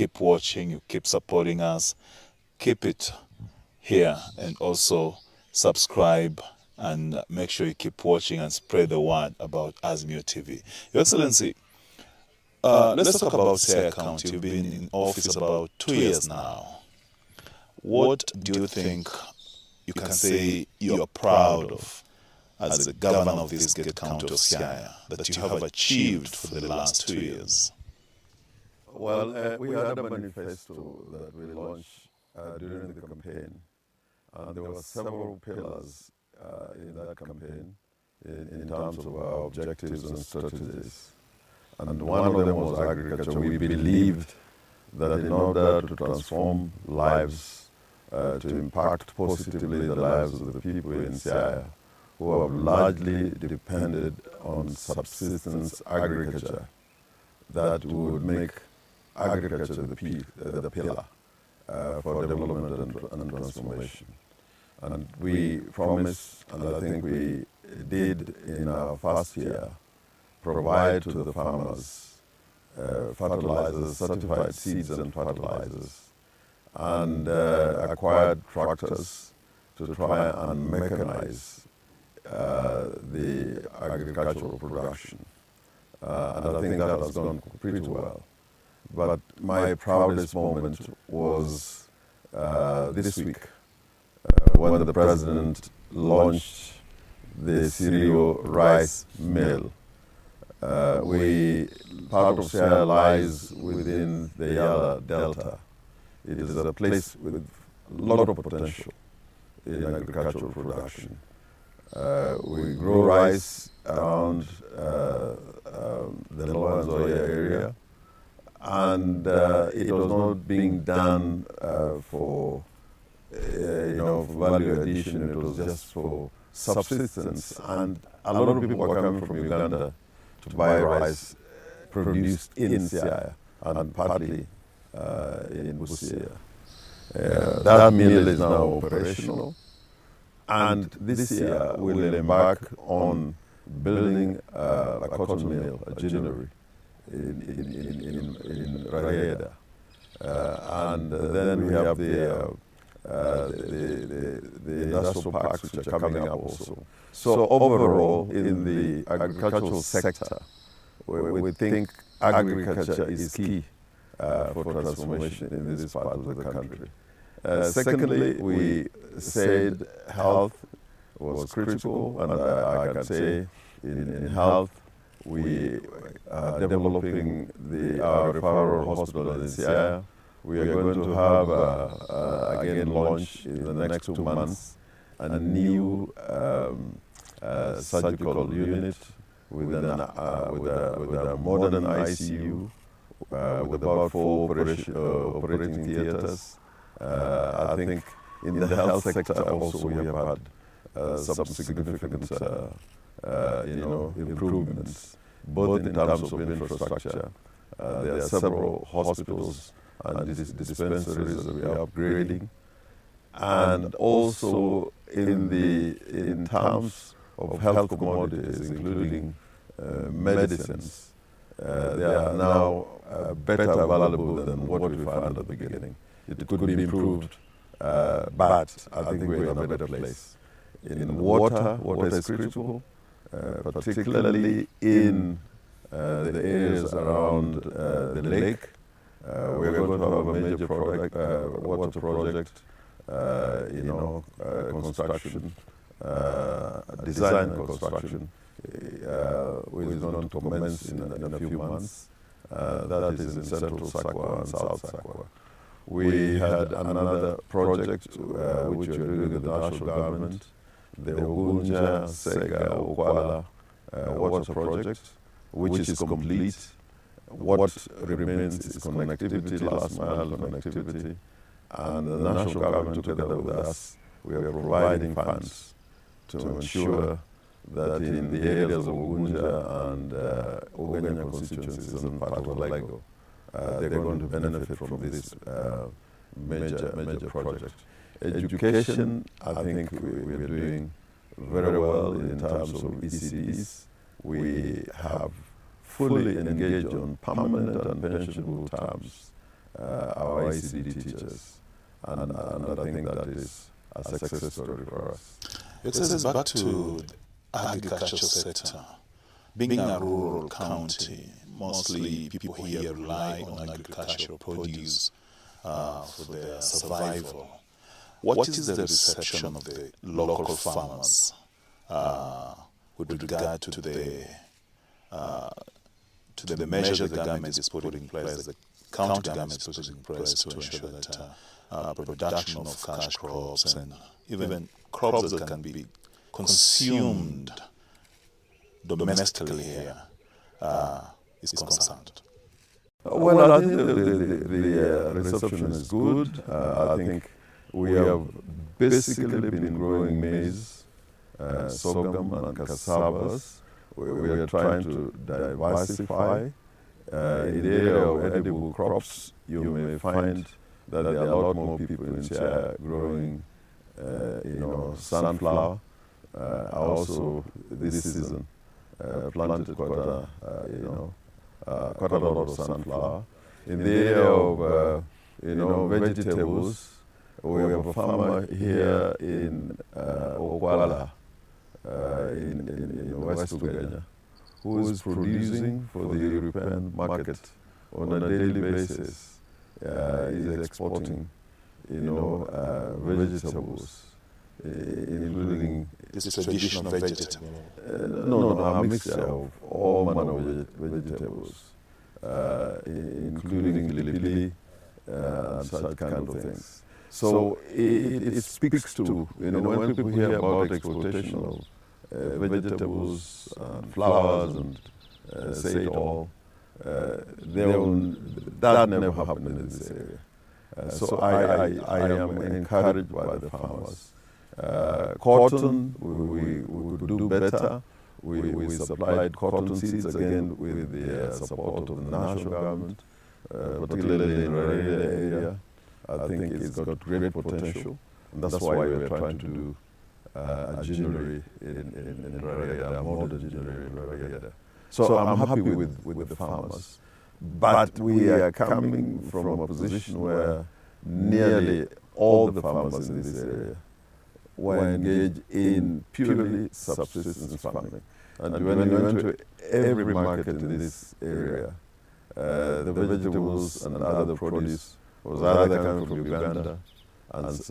keep watching, you keep supporting us. Keep it here, and also subscribe, and make sure you keep watching and spread the word about AZMIO TV. Your Excellency, let's talk about Siaya County. You've been in office about 2 years now. What do you think you can say you're proud of as the governor of this great county of Siaya that you have achieved for the last 2 years? Well, we had a manifesto that we launched during the campaign, and there were several pillars in that campaign in terms of our objectives and strategies. And one of them was agriculture. We believed that in order to transform lives, to impact positively the lives of the people in Siaya, who have largely depended on subsistence agriculture, that would make agriculture the pillar for development and transformation. And we promised, and I think we did in our first year, provide to the farmers fertilizers, certified seeds and fertilizers, and acquired tractors to try and mechanize the agricultural production. And I think that has gone pretty well. But my proudest moment was this week when the President launched the cereal rice mill. Part of Siaya lies within the Yala Delta. It is a place with a lot of potential in agricultural production. We grow rice around the Lower Nzoia area, and it was not being done for value addition. It was just for subsistence, and a lot of people were coming from Uganda to buy rice produced in Siaya and partly in Busia. That mill is now operational, and this year we'll embark on building a cotton mill, a ginnery, in Raila. And then we have the industrial parks which are coming up also. So overall, in the agricultural sector, we think agriculture is key for transformation in this part of the country. Secondly, we said health was critical, and I can say in health, we are developing our referral hospital in Siaya. We are going to have, again, launch in the next 2 months, a new surgical unit with a modern ICU, with about 4 operating theaters. I think in the health sector also we have had some significant improvements, both in terms of infrastructure. There are several hospitals and dispensaries that we are upgrading, and also in terms of health commodities, including medicines, they are now better available than what we found at the beginning. It could be improved, but I think we're in a better place. In water is critical, particularly in the areas around the lake. We're going to have a major water project, construction, design and construction, which is going to commence in a few months. That is in Central Sakwa and South Sakwa. We had another project which we are doing with the national government, the Ogunja, Sega, Okwala water project, which is complete. What remains is connectivity, last mile connectivity, and the national government together with us, we are providing funds to ensure that in the areas of Ogunja and Oganya constituencies and part of Orengo, they're going to benefit from this major project. Education, I think we are doing very well in terms of ECDs. We have fully engaged on permanent and pensionable terms our ICD teachers. And I think that is a success story for us. It says back to the agricultural sector. Being a rural county, mostly people here rely on agricultural produce for their survival. What is the reception of the local farmers with regard to the measures the government is putting in place, the county government is putting in place to ensure that production of cash crops and even crops that can be consumed domestically here is concerned? Well, I think the reception is good. I think we have basically been growing maize, sorghum and cassavas. We are trying to diversify. In the area of edible crops, you may find that there are a lot more people in here growing, sunflower. Also, this season, planted quite a lot of sunflower. In the area of, vegetables, we have a farmer here in Okwala, in West Uganda, who is producing for the European market on a daily basis. Is exporting, vegetables, including this traditional vegetable. A mixture of all manner of vegetables, including pilipili and such kind of things. So it speaks to, when people hear about exportation of vegetables and flowers and say it all, that never happened in this area. So I am encouraged by the farmers. Cotton, we would do better. We supplied cotton seeds again with the support of the national government, particularly in the Raila area. I think it's got great potential, and that's why we're trying to do a ginnery in Raila, a modern ginnery in Raila. So I'm happy with the farmers, but we are coming from a position where nearly all the farmers in this area were engaged in purely subsistence farming. And when you went to every market in this area, the vegetables and other produce was either coming from Uganda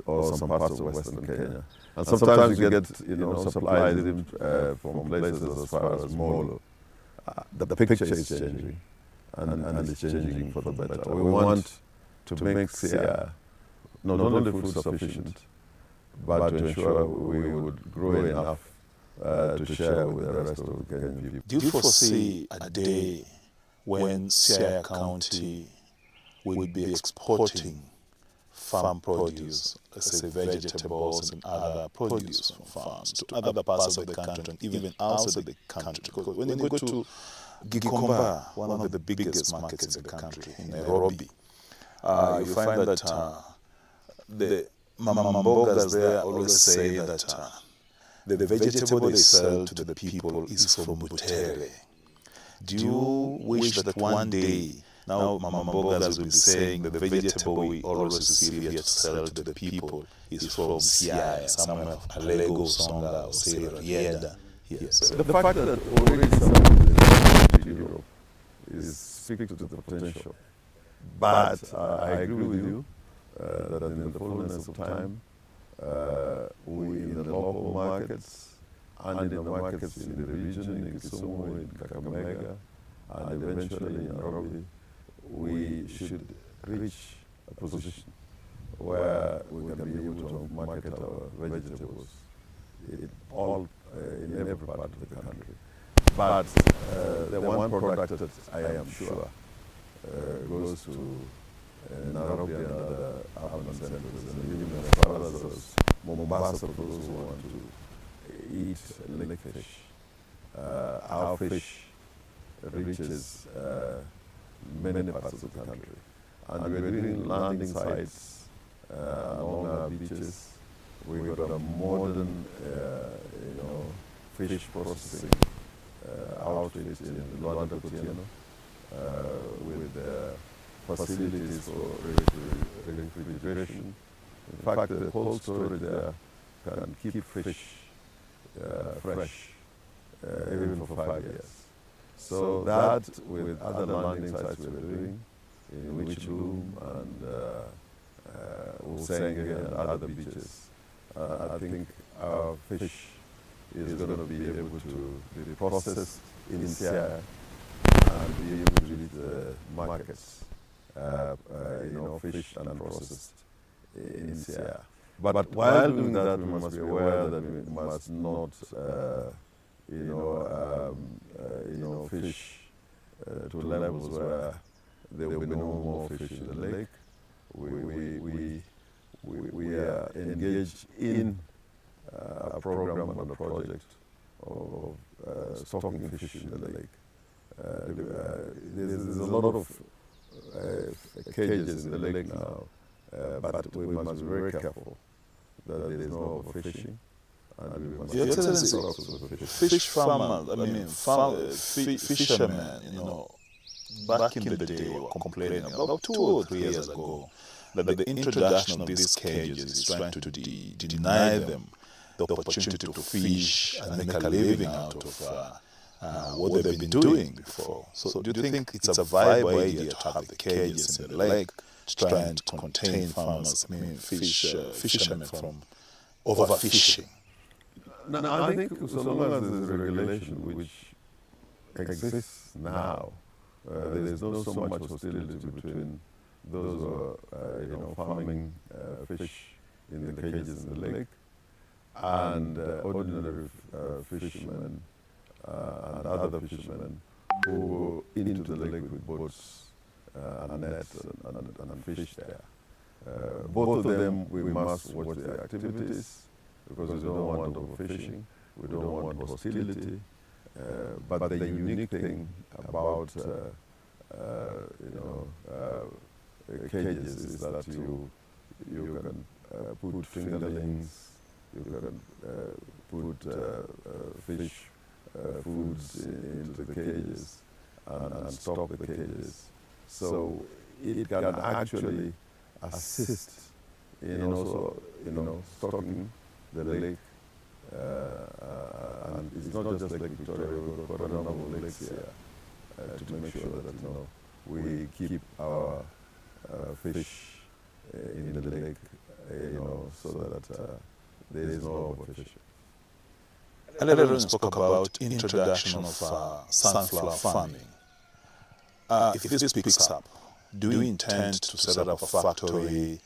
or some parts of Western Kenya. And sometimes you get, supplies from places as far as Molo. The picture is changing, and it's changing for the better. We want to make Sia not only food sufficient, but to ensure we would grow enough to share with the rest of the Kenyan people. Do you foresee a day when Siaya County will be exporting farm produce, let's say vegetables and other produce from farms, to other parts of the country and even outside the country? Because when you go to Gikomba, one of the biggest markets in the country, in Nairobi, you find that the mamambogas there always say that the vegetable they sell to the people is from Butere. Do you wish that one day, now mamambogas will be saying that the vegetable we always receive here to sell to the people is from Siaya, somewhere Alego, Songa, or say Rieda? Yes. The fact that already some in Europe is speak to the potential. But I agree with you that in the fullness of time, we in the local markets and in the markets in the region, in Kisumu, in Kakamega, and eventually in Nairobi, we should reach a position where we can be able to market our vegetables in every part of the country. But the one product that I am sure goes to Nairobi and other urban centers, and even as far as Mombasa, for those who want to eat lake fish. Our fish reaches many parts of the country. And we're doing landing sites along our beaches. We've got a modern, fish processing outfit in Luanda Kotiano with facilities for refrigeration. In fact, the cold storage there can keep fish fresh even for 5 years. So that, with other landing sites we're doing, in Wichloom and Usenge and other beaches, I think our fish is going to be able to be processed in Siaya and be able to reach the markets, fish and processed in Siaya. But while doing that, we must be aware that we must not, fish to levels where there will be no more fish in the lake. We are engaged in a program and a project of stocking fish in the lake. There's a lot of cages in the lake now, but we must be very careful that there is no overfishing. Your Excellency, fish farmers, fishermen, back in the day were complaining about 2 or 3 years ago that the introduction of these cages is trying to deny them the opportunity to fish and make a living out of what they've been doing before. So do you think it's a viable idea to have the cages in the lake trying to contain farmers, fishermen from overfishing? No, I think so long as there's a regulation which exists now, there is not so much hostility between those who are farming fish in the cages in the lake and ordinary fishermen and other fishermen who go into the lake with boats and nets and fish there. Both of them, we must watch their activities, because we don't want overfishing, we don't want hostility. But the unique thing about cages is that you can put fingerlings, you can put fish foods into the cages and stock the cages. So it can actually assist in also stocking the lake, and it's not just Lake Victoria, we've got a number of lakes here to make sure that we keep our fish in the lake, so that there is no overfishing. Earlier spoke about introduction of sunflower farming. If this picks up, do you intend to set up a factory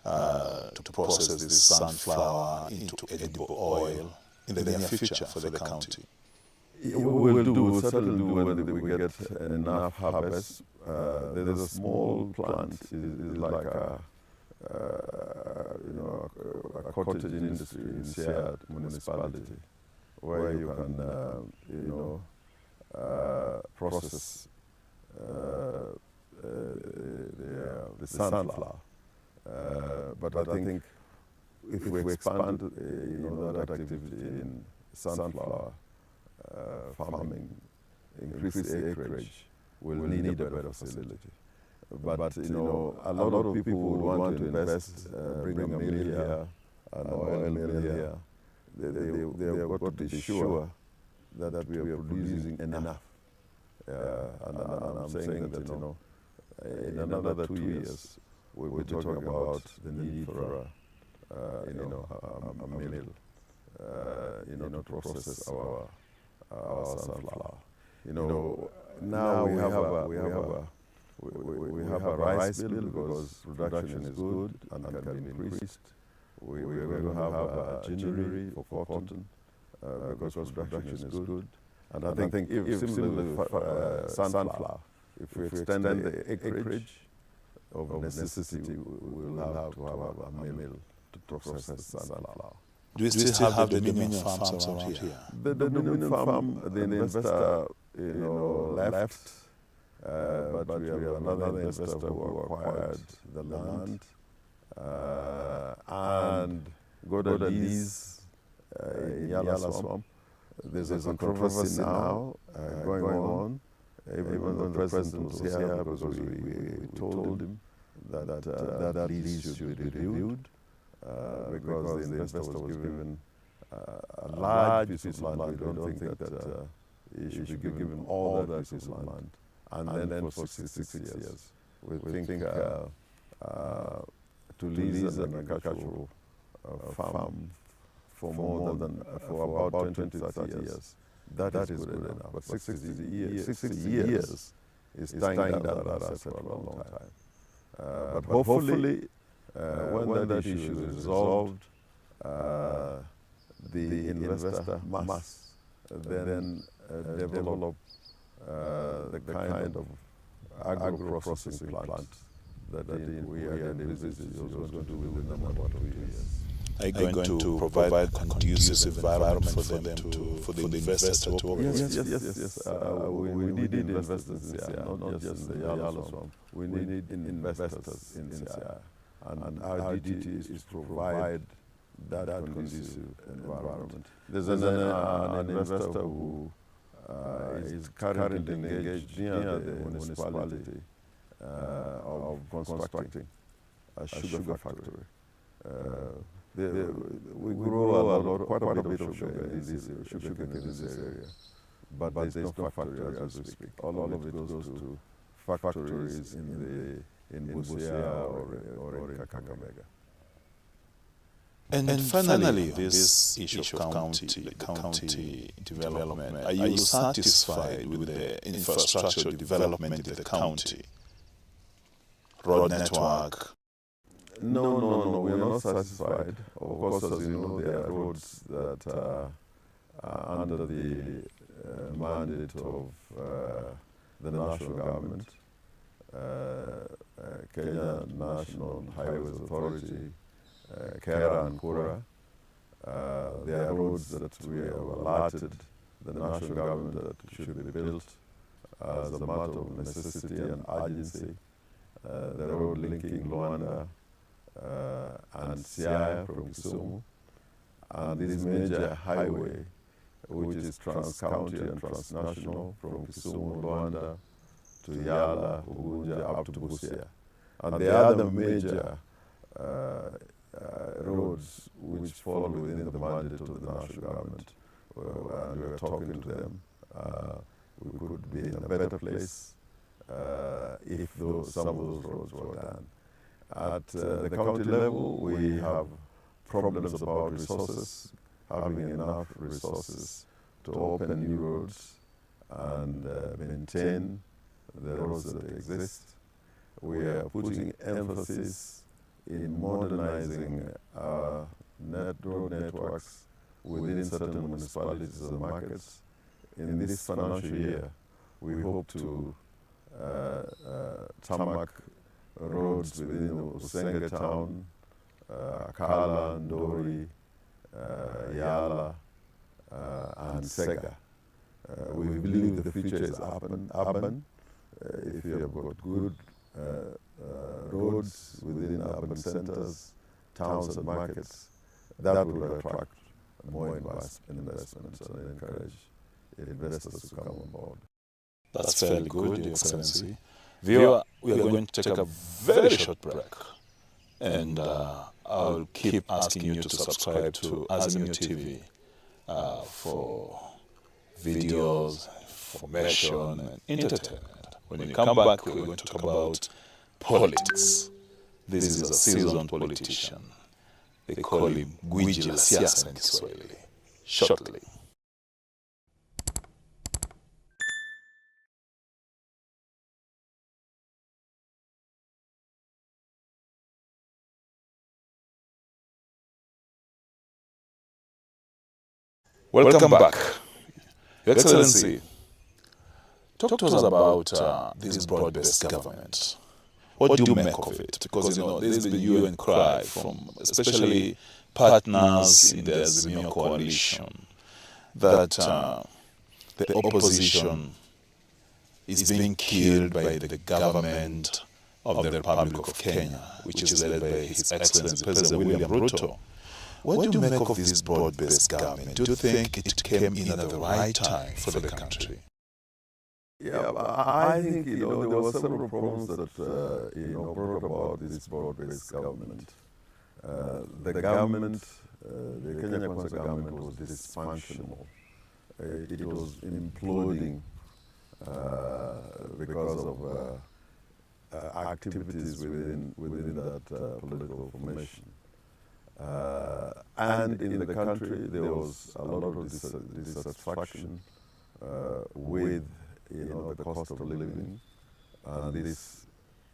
to process this sunflower into edible oil in the near future for the county? We'll certainly do when we get enough harvest. There's a small plant, it's like a cottage industry in Siaya municipality, where you can, process the sunflower. But I think if we expand, that activity in sunflower farming, increase the acreage, we'll need a better facility. But a lot of people would want to invest, bring a mill here, an oil mill here. They have got to be sure that we are producing enough. And I'm saying that in another 2 years, we'll be talking about the need for a mill, to process our sunflower. Now we have a rice mill because production is good and can be increased. We're going to have a gingery for cotton because production is good. And I think if similarly sunflower, if we extend the acreage of necessity, we'll have to have a mill to process the sunflower. Do we still have the Dominion farms around here? The Dominion farm, the investor, left, but we have another investor who acquired the land and got a lease in Yala Swamp. There's a controversy now going on, even though president was here because we told him that lease should be reviewed because the investor was given a large piece of land. We don't think that he should be given all that piece of land. And then for 66 years, we think to lease an agricultural farm for about 20 to 30 years, that is good enough. But 60 years is tying down that asset for a long time. But hopefully, when that issue is resolved, the investor must then develop the kind of agro-processing plant that we had envisaged he was going to do within about 2 years. Are you going to provide a conducive environment for the investors to operate? Yes. We need investors in CI, not just in the Yala swamp. We need investors in CI. And our duty is to provide that conducive environment. There's an investor who is currently engaged near the municipality of constructing a sugar factory. We grow quite a bit of sugar in this area, but there's no factory as we speak. All of it goes to factories in Busia or in Kakamega. And finally, this issue of county development. Are you satisfied with the infrastructure development in the county? Road network? No, we are not satisfied. Of course, as you know, there are roads that are under the mandate of the national government, Kenya National Highways Authority, Kera and Kura. There are roads that we have allotted the national government that should be built as a matter of necessity and urgency. The road linking Luanda and Siaya from Kisumu, and this major highway, which is trans-county and transnational from Kisumu, Luanda to Yala, Ugunja, up to Busia. And the other major roads which fall within the mandate of the national government, and we are talking to them. We could be in a better place if some of those roads were done. At the county level, we have problems about resources, having enough resources to open new roads and maintain the roads that exist. We are putting emphasis in modernizing our road networks within certain municipalities and markets. In this financial year, we hope to tarmac roads within Usenga town, Akala, Ndori, Yala, and Sega. We believe the future is urban. If you have got good roads within urban centers, towns and markets, that will attract more investments and encourage investors to come on board. That's fairly good, Your Excellency. Viewer, we are going to take a very short break, and I'll keep asking you to subscribe to AJAABU TV for videos, information, and entertainment. When we come back, we're going to talk about politics. This is a seasoned politician. They call him Gwiji la Siasa in Kiswahili. Shortly. Welcome back. Your Excellency, talk to us about this broad-based government. What do you make of it? Because, there's been hue and cry from especially partners in the Azimio coalition that the opposition is being killed by the government of the Republic of Kenya, which is led by His Excellency President William Ruto. What do you make of this broad-based government? Do you think it came in at the right time for the country? Yeah, I think, there were several problems that, brought about this broad-based government. The government, the Kenya Kwanza government was dysfunctional. It was imploding because of activities within that political formation. And in the country, there was a lot of dissatisfaction with, the cost of living. And this,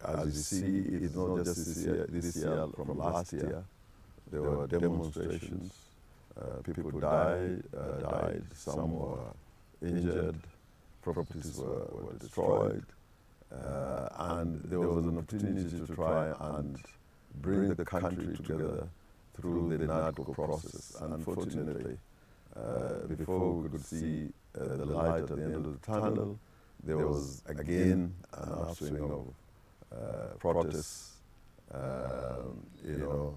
as you see, is not just this year, from last year. There were demonstrations. People died, some were injured, properties were destroyed. And there was an opportunity to try and bring the country together through the NADCO process. Unfortunately, before we could see the light at the end of the tunnel, there was again an upswing of protests,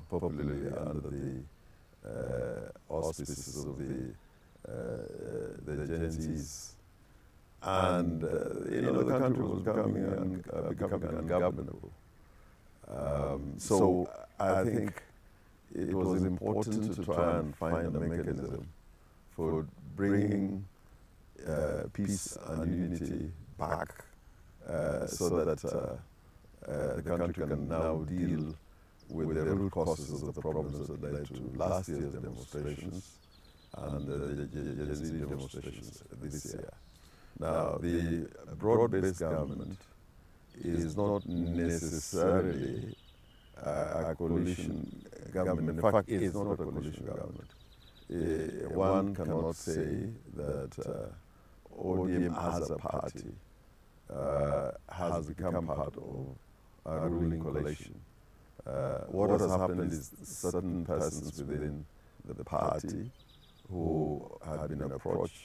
popularly under the auspices of the Gen Zs. And, the country was becoming ungovernable. So I think it was important to try and find a mechanism for bringing peace and unity back, so that the country can now deal with the root causes of the problems that led to last year's demonstrations and the Gen Z demonstrations this year. Now, the broad-based government is not necessarily a coalition government. In fact, it's not a coalition government. One cannot say that ODM as a party has become part of a ruling coalition. What has happened is certain persons within the party who had been approached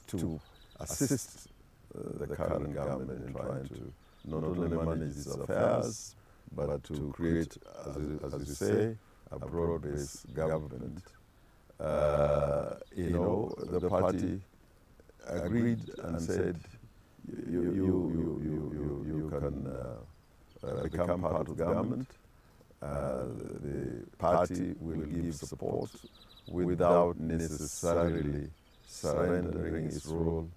to assist the current government in trying to not only manage its affairs, but to create, as you say, a broad-based government. The party agreed and said, you can become part of government. The party will give support without necessarily surrendering its role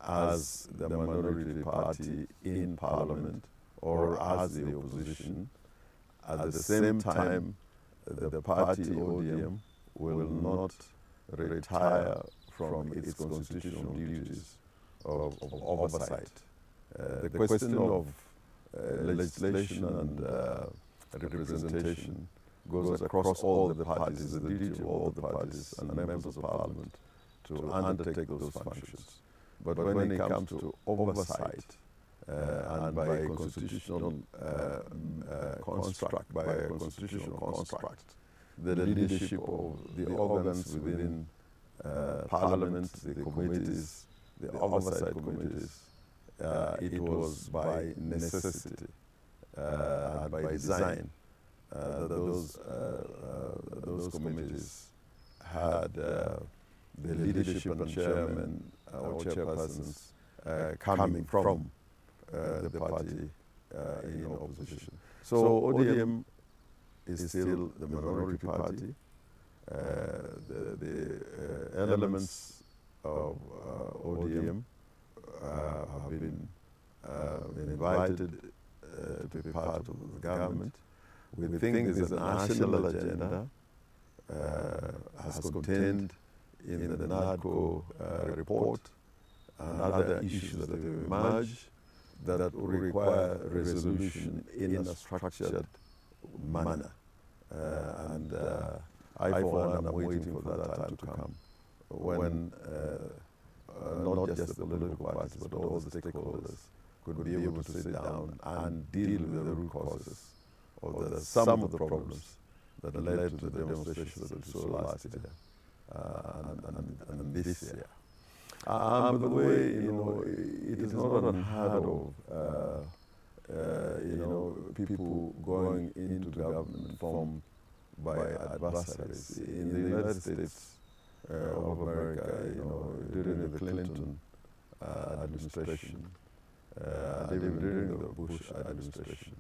as the minority party in parliament or as the opposition. At the same time, the party ODM will not retire from its constitutional duties of oversight. The question of legislation and representation goes across all the parties. It's the duty of all the parties and members of parliament to undertake those functions. But when it comes to oversight, and by a constitutional construct, the leadership of the organs within parliament, the committees, the oversight committees, it was by necessity and by design that those committees had the leadership and chairman or chairpersons coming from the party in opposition. So ODM is still the minority party. The elements of ODM have been invited to be part of the government. We think there's a national agenda as contained in the NADCO report and other issues that have emerged that will require resolution in a structured manner. And I, for one, am waiting for that time to come when not just the political parties, but all the stakeholders could be able to sit down and deal with the root causes of some of the problems that led to the demonstrations that we saw last year and this year. By the way, it is not unheard of, people going into government formed by adversaries. In the United States, of America, during the Clinton administration, and even during the Bush administration.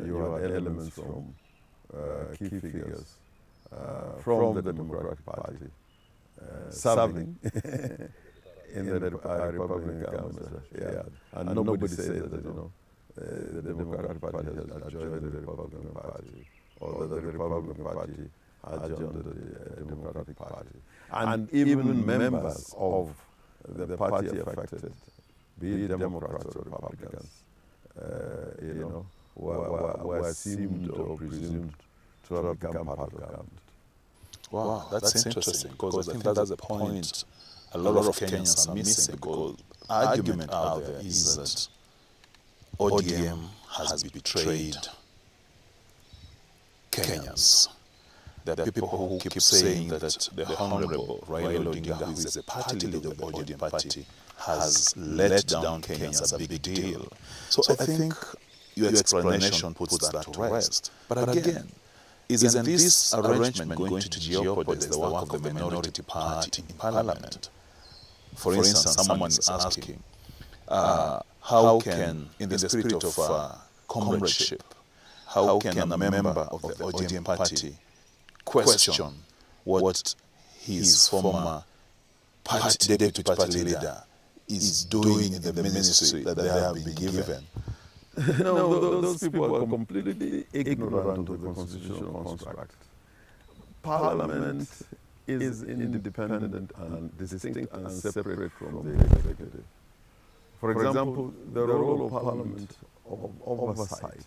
You had elements from key figures from the Democratic Party serving in the Republican government. Yeah. And nobody said that, the Democratic Party has joined the Republican Party, or that the Republican Party has joined the Democratic Party. And even members of the party affected, be it Democrats or Republicans, were assumed or presumed to have become part of the government. Wow, that's interesting, because I think that's a point a lot of Kenyans are missing, because the argument out there is that ODM has betrayed Kenyans. There are people who keep saying that the Honorable Raila Odinga, who is a party leader of the ODM party, has let down Kenyans as a big deal. So I think your explanation puts that to rest. But again, isn't this arrangement going to jeopardize the work of the minority party in Parliament? For instance, someone is asking, how can, in the spirit of comradeship, how can a member of the ODM party question what his former deputy party leader is doing in the ministry that they have been given? No, those people are completely ignorant of the constitutional construct. Parliament is independent and distinct and separate from the executive. For example, the role of Parliament of oversight.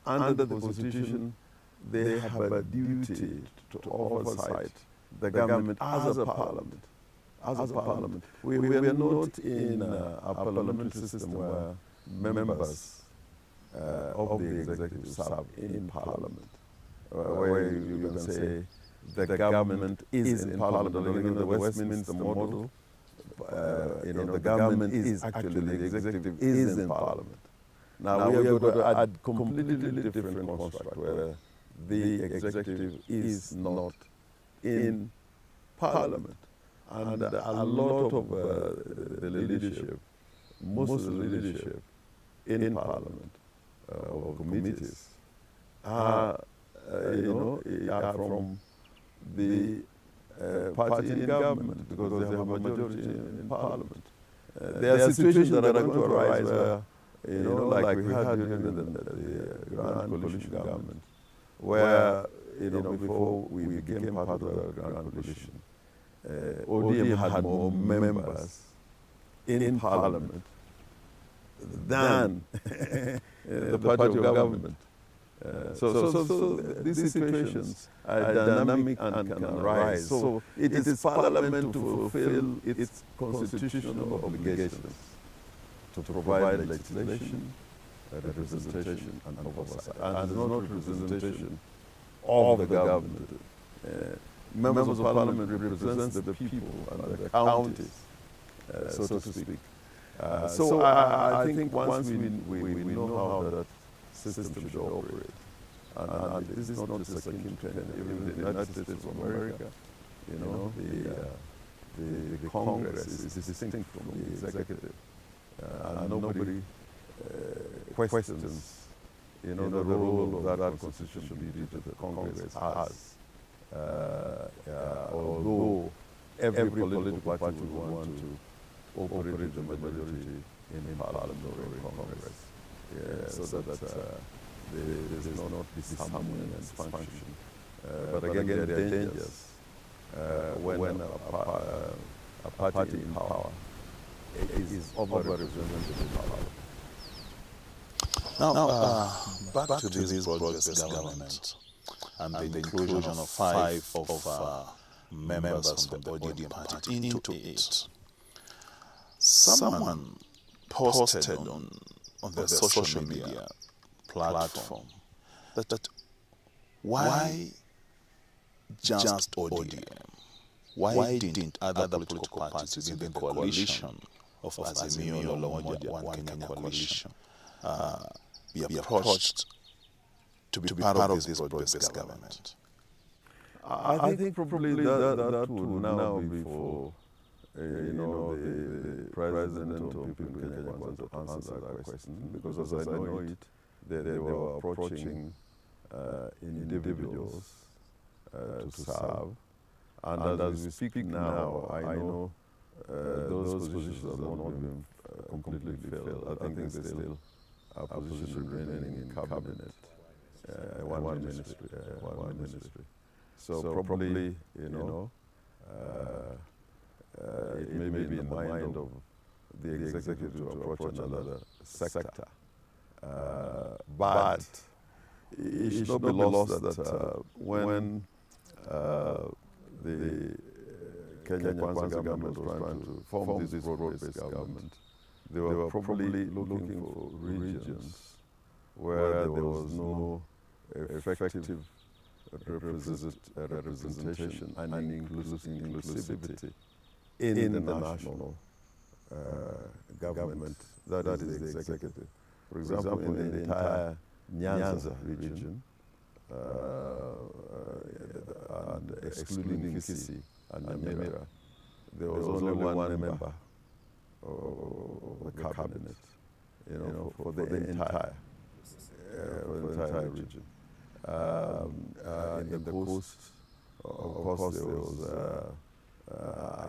Under the Constitution, they have a duty to oversight the government as a Parliament. As a Parliament. We are not in a parliamentary system where members of the executive serve in Parliament, where you can say the government is in Parliament. In the Westminster model, the government is actually, the executive is in Parliament. Now we are going to add completely different construct where the executive is not in Parliament. And a lot of the leadership, most of the leadership in Parliament, or committees, are from the party in government, because they have a majority in Parliament. There are situations that are going to arise where, like we had during the Grand Coalition government, where, before we became part of the Grand Coalition, ODM had more members in Parliament than the party of government. So these situations are dynamic and can arise. So it is Parliament to fulfill its constitutional obligations to provide legislation, representation, and oversight. And not representation of the government. Members of Parliament represents the people and the counties, so to speak. So I think once we know how that system should operate, and this is not just a second trend, even the United States of America, the Congress is distinct from the executive, and nobody questions, the role of that constitutional duty that the Congress has. Although every political party would want to operate with the majority in Parliament or in Congress, so that there is not disharmony and dysfunction. But again, there are dangers when a party in power is over-represented in Parliament. Now, back to this broad-based government and the inclusion of 5 of members from the ODM party into it. Someone posted on the social media platform that why just ODM? Why didn't other political parties within the coalition of Azimio la Umoja One Kenya coalition be approached to be part of this broad-based government? I think probably that would now be for the president or people in Kenya to answer that question, because as I know it, they were approaching individuals to serve, and as we speak now, I know those positions have not been completely filled. I think there's still a position remaining in cabinet, one ministry. So probably, it may be in the mind of the executive to approach another sector. But it should not be lost that when the Kenya Kwanza government was trying to form this broad-based government, they were probably looking for regions where there was no effective representation and inclusivity in the national government, that is the executive. For example, in the entire Nyanza region, and excluding KISII and MANYORA, there was only one member of the cabinet, for the entire region. In the coast, of course, there was,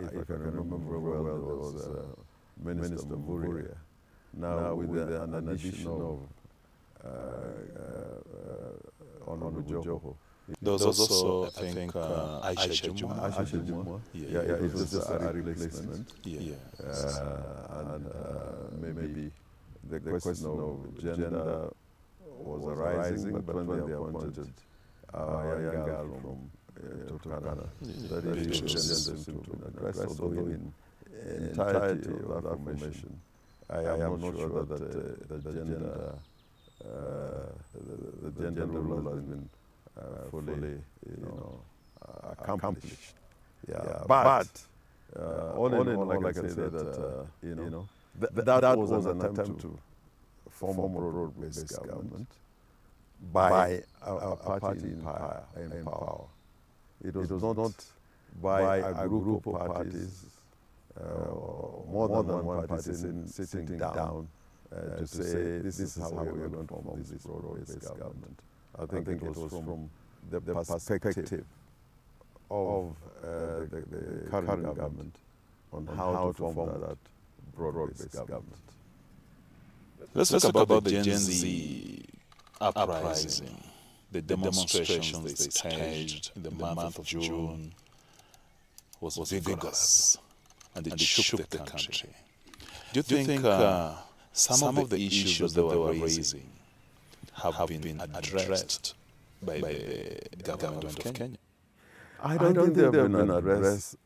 if I can remember very well, there was Minister MUTEMBEI. Now with an addition of Honorable Joho. There was also, I think, AJAABU. Yeah, it was just a replacement. Yes. And maybe the question of gender was arising, but when they appointed our young girl from Turkana, that issue seemed to be addressed, although in entirety of that formation, I am not sure that the gender rule has been fully, accomplished. But all in all, like I say that, that was an attempt to form a broad-based government by a party in power. It was not by a group of parties, more than one party sitting down to say this is how we are going to form this broad-based government. I think it was from the perspective of the current government on how to form that broad-based government. Let's talk about the Gen Z uprising, the demonstrations they staged in the month of June was vigorous, and it shook the country. Do you think some of the issues that they were raising have been addressed by the government of Kenya? I don't think they have been addressed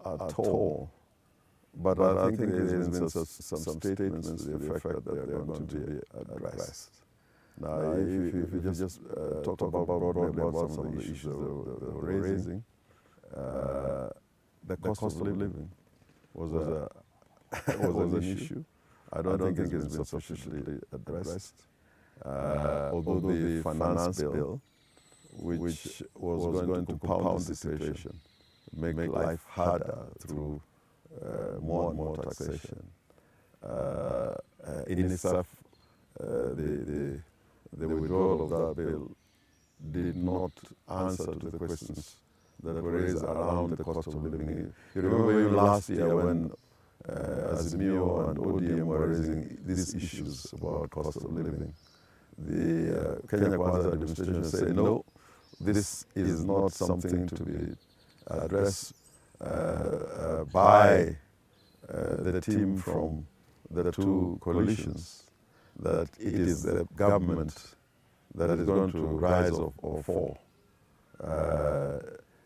at all. But I think there has been some statements to the effect that they are going to be addressed. Now, if you just talk about broadly about some of the issues they were raising, the cost of living was an issue. I don't think it's been sufficiently addressed. Although the finance bill, which was going to compound the situation, make life harder through more and more taxation. In itself, the withdrawal of that bill did not answer to the questions that were raised around the cost of living. You remember even last year when Azimio and ODM were raising these issues about cost of living. The Kenya Kwanza administration said, no, this is not something to be addressed by the team from the two coalitions, that it is the government that is going to rise or fall,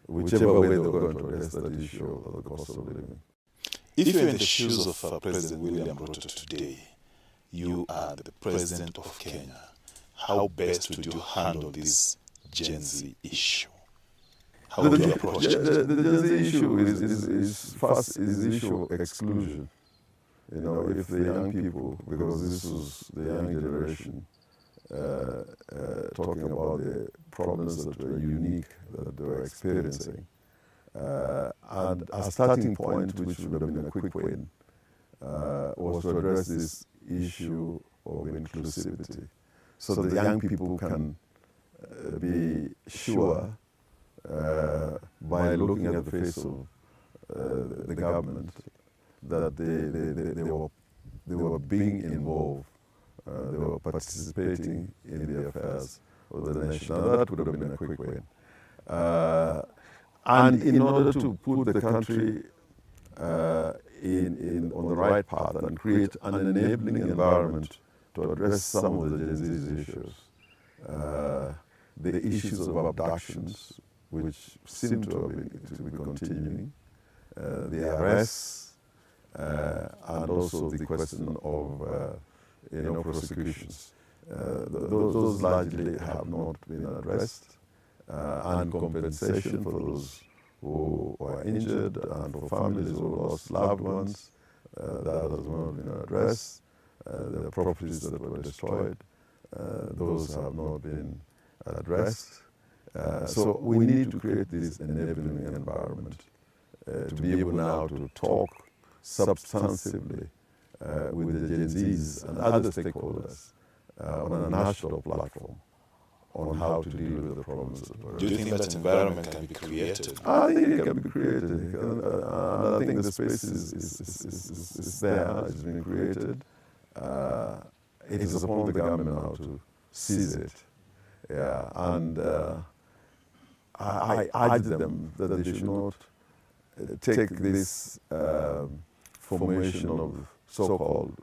whichever way they're going to address that issue of the cost of living. If you're in the shoes of President William Ruto today, you are the president of Kenya, how best would you handle this Gen Z issue? How would you approach it? The Gen Z issue is the issue of exclusion. If the young people, because this was the young generation, talking about the problems that were unique that they were experiencing. And a starting point, which would have been a quick win, was to address this issue of inclusivity, so that the young people can be sure, by looking at the face of the government, that they were being involved, they were participating in the affairs of the nation. And that would have been a quick win. And in order to put the country on the right path and create an enabling environment to address some of the Gen Z issues, the issues of abductions, which seem to be continuing, the arrests, and also the question of prosecutions. Those largely have not been addressed, and compensation for those who were injured and for families who lost loved ones, that has not been addressed. The properties that were destroyed, those have not been addressed. So we need to create this enabling environment to be able now to talk substantively with the Gen Zs and other stakeholders on a national platform on how to deal with the problems that were. Do you think that environment can be created? I think it can be created. And I think the space is there, it's been created. It is upon the government now to seize it. Yeah, and I urge them that they should not take this formation of so-called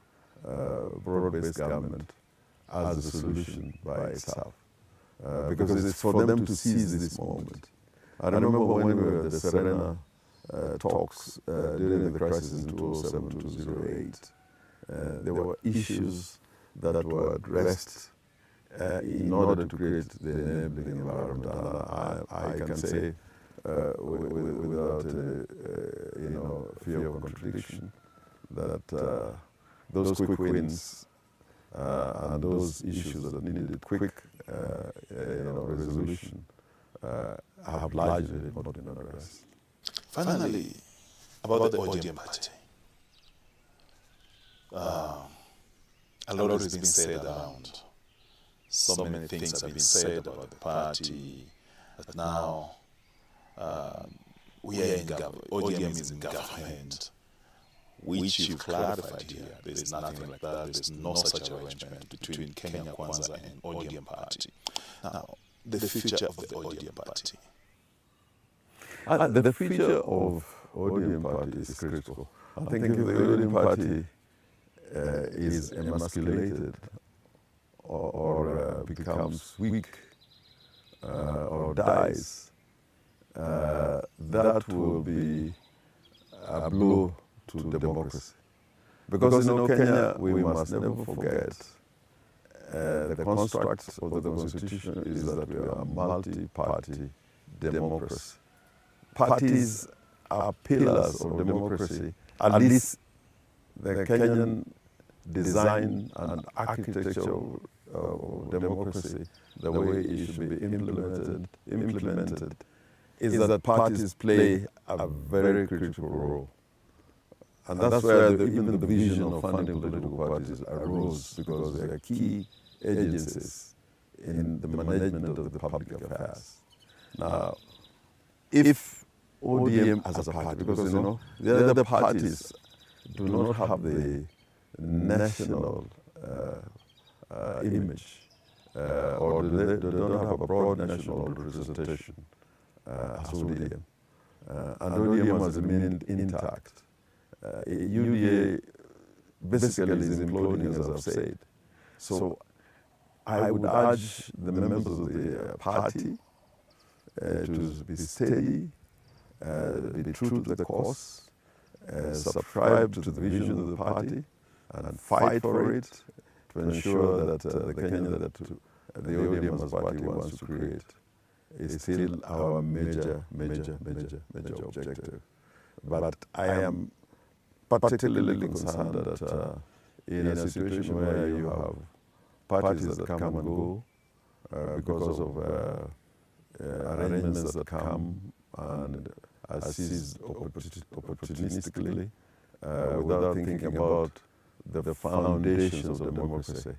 broad-based government as a solution by itself, because it's for them to seize this moment. I remember when we were at the Serena talks during the crisis in 2007-2008, there were issues that were addressed in order to create the enabling environment. And I can say, without fear of contradiction, that those quick wins and those issues that needed quick resolution have largely not been addressed. Finally, about the ODM party. A lot has been said around. So many things have been said about the party, but now we are in government. ODM is in government, which you've clarified here. There's nothing like that. There's no such arrangement between Kenya Kwanza and ODM party. Now, the future of the ODM party. The future of ODM party is critical. I think if the ODM party is emasculated or becomes weak or dies, that will be a blow to democracy. Because in Kenya, we must never forget the construct of the Constitution is that we are a multi-party democracy. Parties are pillars of democracy, at least the Kenyan design and architecture of democracy, the way it should be implemented is that parties play a very critical role. And that's where even the vision of funding political parties arose, because they are key agencies in the management of the public affairs. Now, if ODM as a party, because the other parties do not have the national image, or they don't have a broad national representation as ODM. And ODM has remained intact. UDA basically is imploding, as I've said. So I would urge the members of the party to be steady, be true to the cause, subscribe to the vision of the party, and fight for it to ensure that the Kenya that the ODM as party wants to create is still our major objective. But I am particularly concerned that in a situation where you have parties that come and go, because of arrangements that come and are seized opportunistically, without thinking about the foundations of democracy,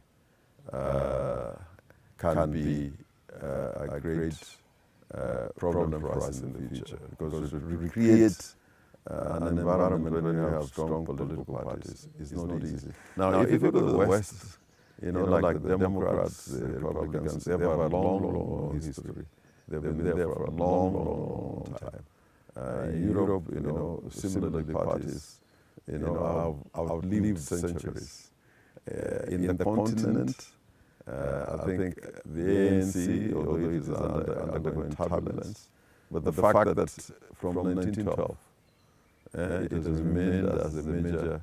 can be a great problem for us in the future, because to recreate an environment when you have strong political parties is not easy. Now, if you go to the West, like the Democrats, the Republicans, they have a long history. They've been there for a long time. In Europe, similarly, parties, have outlived centuries. In the continent, I think the ANC, although it is undergoing turbulence, but the fact that from 1912, it has remained as a major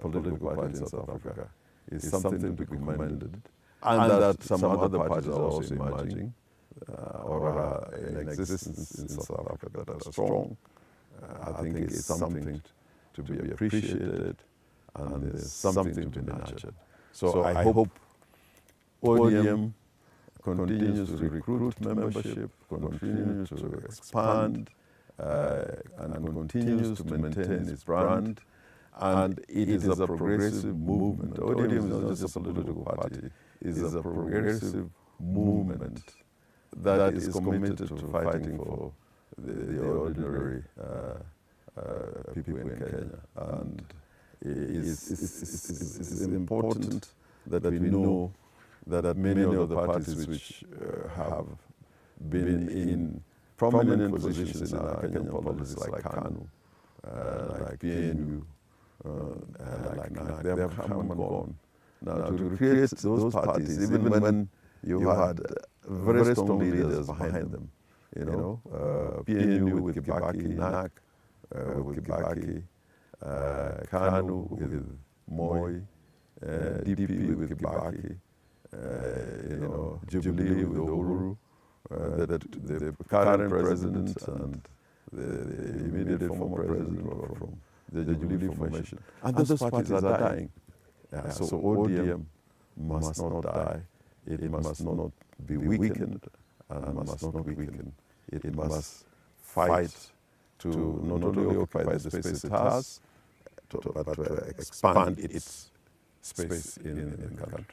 political party in South Africa is something to be commended, and that some other parties are also emerging or are in existence in South Africa that are strong. I think it's something to be appreciated, and it's something to be nurtured. So I hope ODM continues to recruit membership, continues to expand, and continues to maintain its brand. And it is a progressive movement. ODM is not just a political party, it is a progressive movement that is committed to fighting for the ordinary people in Kenya. And it's important that we know that many of the parties which have been in prominent positions in our Kenyan politics, like KANU, like PNU, like NAC, they have come and gone. Now, to recreate those parties, even when you had very strong leaders behind them, PNU with Kibaki, NAC with Kibaki, KANU with Moi, DP with Kibaki, Jubilee with Uhuru, the current president and the immediate former president were from the Jubilee formation. And those parties are dying. So ODM must not die. It must not be weakened, and must not weaken. It must fight to not only occupy the space it has, but to expand its space in the country.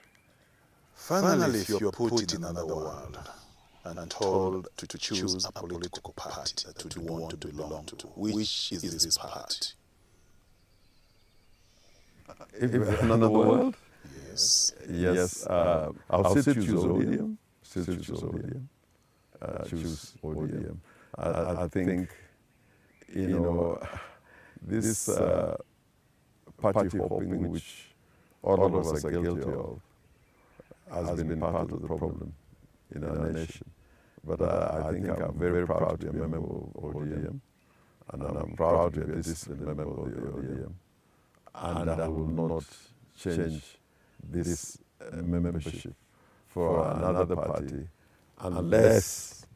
Finally, if you're put in another world and told to choose a political party that you want to belong to, which is this party? If another world? Yes. Yes. I'll still choose ODM. Choose ODM. I think, this party hopping, which all of us are guilty of, has been part of the problem in our nation. But I think I'm very proud to be a member of ODM, and I'm proud to be a disciplined member of the ODM. And I will not change this membership for another party unless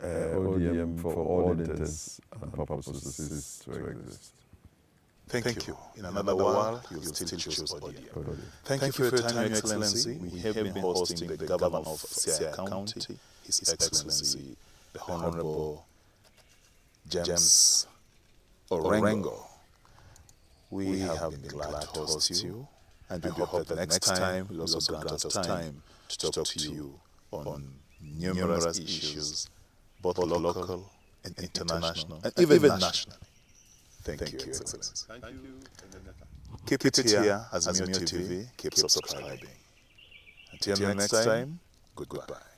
ODM, for all intents and purposes, ceases to exist. Thank you. In another world, you'll still choose ODM. Thank you for your time, Your Excellency. We have been hosting the Governor of Siaya County, His Excellency, the Honorable James Orengo. We have been glad to host you, and we hope that next time you'll also grant us time to talk to you on numerous issues, both local and international, and even national. Thank you, Excellency. Thank you. Keep it here as MUTV. Keep subscribing. Until next time, goodbye.